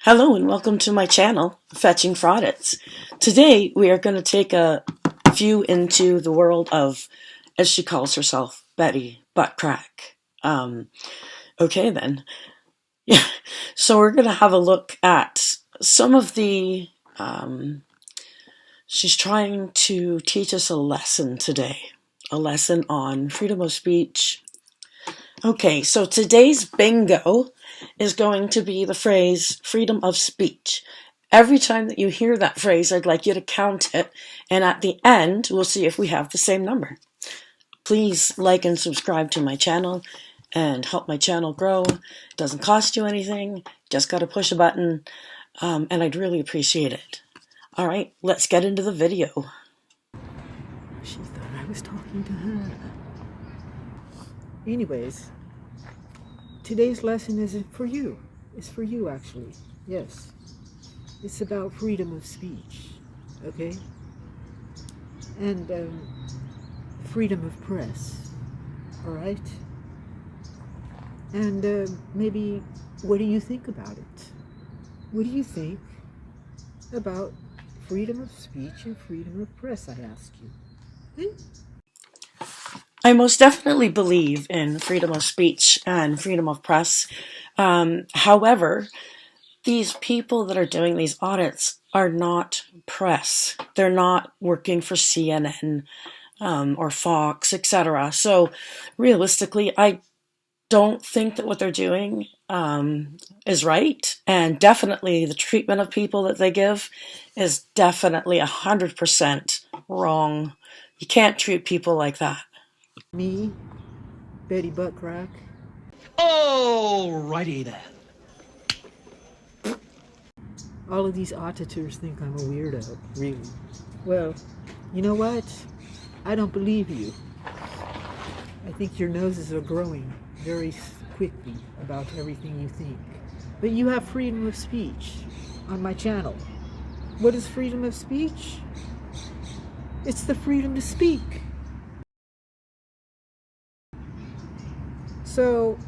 Hello and welcome to my channel, Fetching Fraudits. Today we are going to take a view into the world of, as she calls herself, Betty Butt Crack. Okay then. Yeah. So we're going to have a look at some of the, she's trying to teach us a lesson today. A lesson on freedom of speech. Okay, so today's bingo is going to be the phrase freedom of speech. Every time that you hear that phrase, I'd like you to count it, and at the end, we'll see if we have the same number. Please like and subscribe to my channel and help my channel grow. It doesn't cost you anything, just got to push a button, and I'd really appreciate it. All right, let's get into the video. She thought I was talking to her. Anyways, today's lesson isn't for you. It's for you, actually. Yes. It's about freedom of speech, okay? And freedom of press, all right? And maybe, what do you think about it? What do you think about freedom of speech and freedom of press, I ask you? I most definitely believe in freedom of speech and freedom of press. However, these people that are doing these audits are not press. They're not working for CNN or Fox, etc. So realistically, I don't think that what they're doing is right. And definitely the treatment of people that they give is definitely 100% wrong. You can't treat people like that. Me, Betty Butt Crack. Alrighty then. All of these auditors think I'm a weirdo, really. Well, you know what? I don't believe you. I think your noses are growing very quickly about everything you think. But you have freedom of speech on my channel. What is freedom of speech? It's the freedom to speak. So,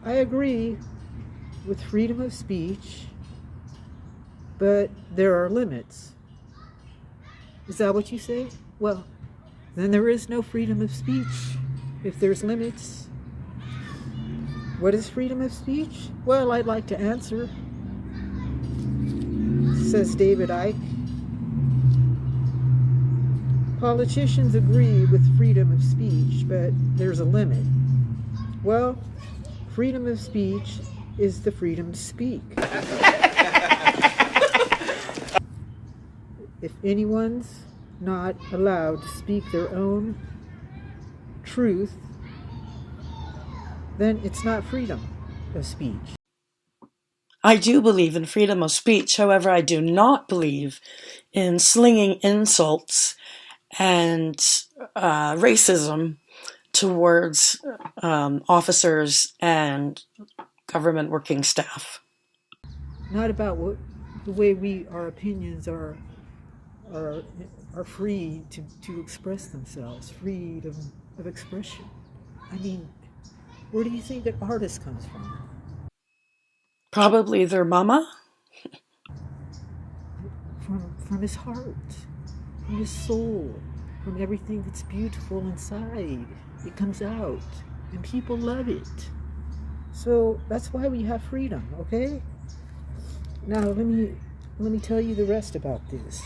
I agree with freedom of speech, but there are limits. Is that what you say? Well, then there is no freedom of speech if there's limits. What is freedom of speech? Well, I'd like to answer, says David Icke. Politicians agree with freedom of speech, but there's a limit. Well, freedom of speech is the freedom to speak. If anyone's not allowed to speak their own truth, then it's not freedom of speech. I do believe in freedom of speech. However, I do not believe in slinging insults and racism towards officers and government working staff. Not about the way our opinions are free to express themselves, freedom of expression. I mean, where do you think that artist comes from? Probably their mama? From his heart, from his soul, from everything that's beautiful inside. It comes out, and people love it. So that's why we have freedom, okay? Now let me tell you the rest about this.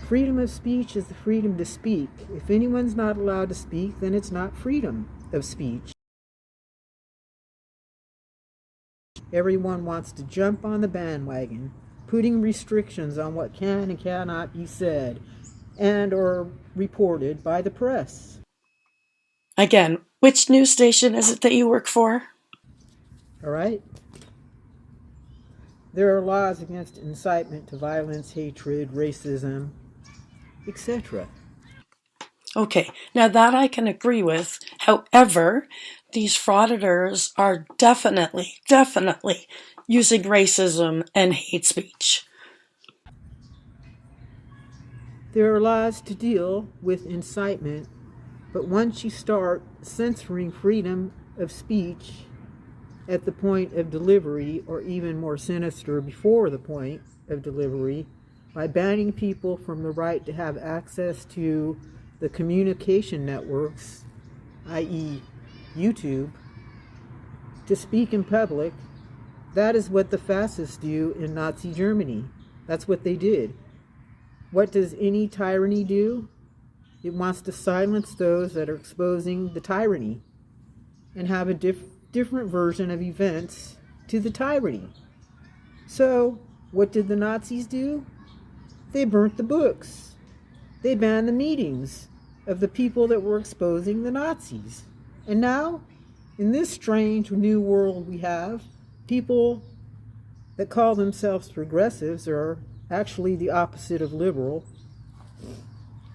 Freedom of speech is the freedom to speak. If anyone's not allowed to speak, then it's not freedom of speech. Everyone wants to jump on the bandwagon, putting restrictions on what can and cannot be said and or reported by the press. Again, which news station is it that you work for? All right? There are laws against incitement to violence, hatred, racism, etc. Okay, now that I can agree with. However, these frauditors are definitely using racism and hate speech. There are laws to deal with incitement, but once you start censoring freedom of speech, at the point of delivery, or even more sinister, before the point of delivery, by banning people from the right to have access to the communication networks, i.e. YouTube, to speak in public. That is what the fascists do in Nazi Germany. That's what they did. What does any tyranny do? It wants to silence those that are exposing the tyranny and have a different version of events to the tyranny. So, what did the Nazis do? They burnt the books. They banned the meetings of the people that were exposing the Nazis. And now, in this strange new world we have, people that call themselves progressives are actually the opposite of liberal.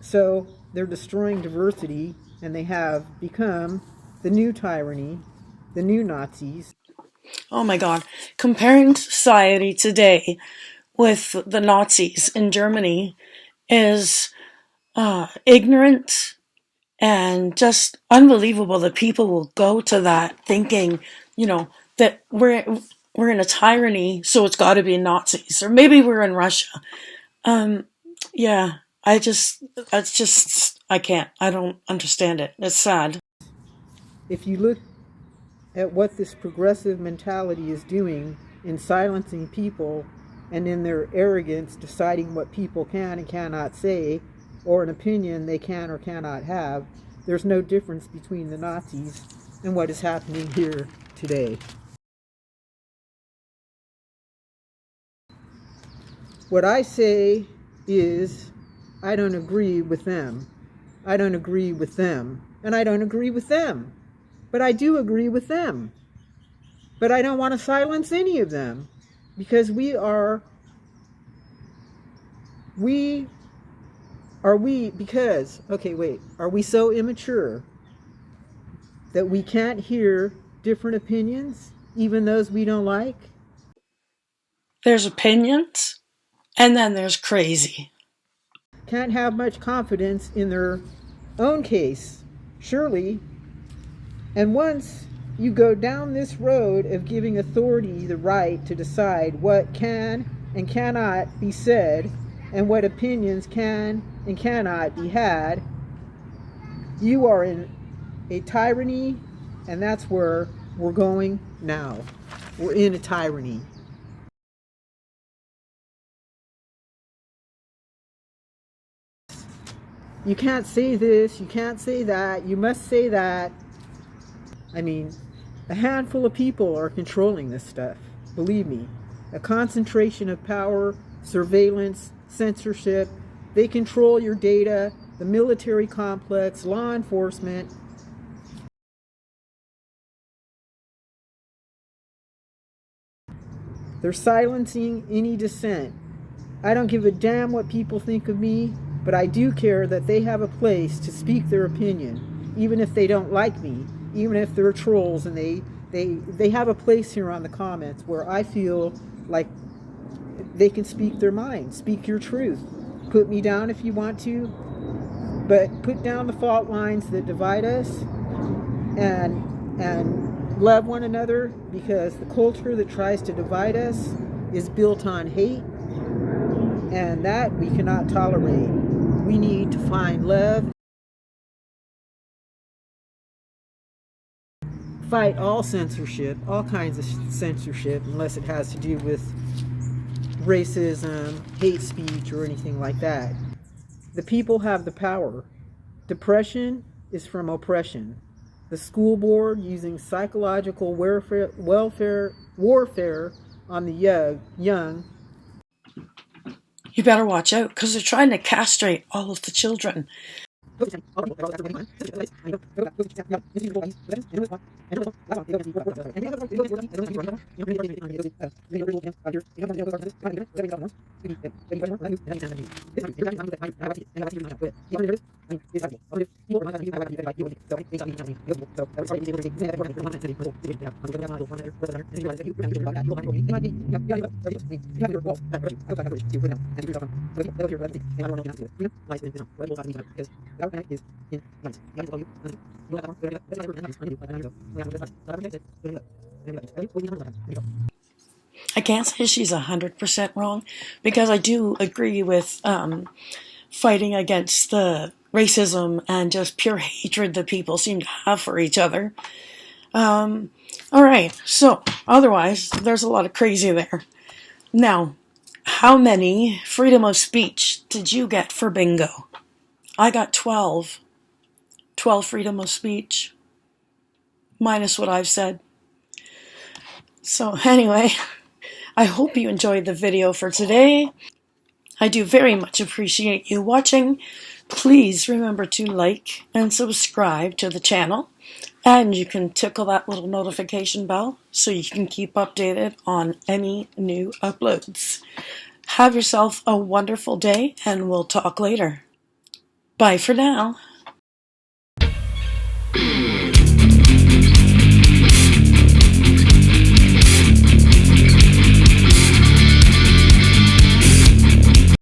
So they're destroying diversity, and they have become the new tyranny, the new Nazis. Oh my God. Comparing society today with the Nazis in Germany is ignorant and just unbelievable that people will go to that thinking, that we're in a tyranny, so it's got to be Nazis, or maybe we're in Russia. Yeah, I can't. I don't understand it. It's sad. If you look at what this progressive mentality is doing in silencing people, and in their arrogance deciding what people can and cannot say, or an opinion they can or cannot have, there's no difference between the Nazis and what is happening here today. What I say is, I don't agree with them. I don't agree with them. And I don't agree with them. But I do agree with them. But I don't want to silence any of them. Because are we so immature that we can't hear different opinions, even those we don't like? There's opinions, and then there's crazy. Can't have much confidence in their own case, surely. And once you go down this road of giving authority the right to decide what can and cannot be said, and what opinions can and cannot be had, you are in a tyranny, and that's where we're going now. We're in a tyranny. You can't say this, you can't say that, you must say that. I mean, a handful of people are controlling this stuff. Believe me. A concentration of power, surveillance, censorship. They control your data, the military complex, law enforcement. They're silencing any dissent. I don't give a damn what people think of me, but I do care that they have a place to speak their opinion, even if they don't like me, even if they're trolls, and they have a place here on the comments where I feel like they can speak their mind, speak your truth. Put me down if you want to, but put down the fault lines that divide us, and love one another, because the culture that tries to divide us is built on hate, and that we cannot tolerate. We need to find love, fight all censorship, all kinds of censorship, unless it has to do with racism, hate speech, or anything like that. The people have the power. Depression is from oppression. The school board using psychological warfare on the young. You better watch out, because they're trying to castrate all of the children. I can't say she's 100% wrong, because I do agree with fighting against the racism and just pure hatred that people seem to have for each other. All right, so otherwise, there's a lot of crazy there. Now, how many freedom of speech did you get for bingo? I got 12. 12 freedom of speech, minus what I've said. So anyway, I hope you enjoyed the video for today. I do very much appreciate you watching. Please remember to like and subscribe to the channel. And you can tickle that little notification bell so you can keep updated on any new uploads. Have yourself a wonderful day, and we'll talk later. Bye for now.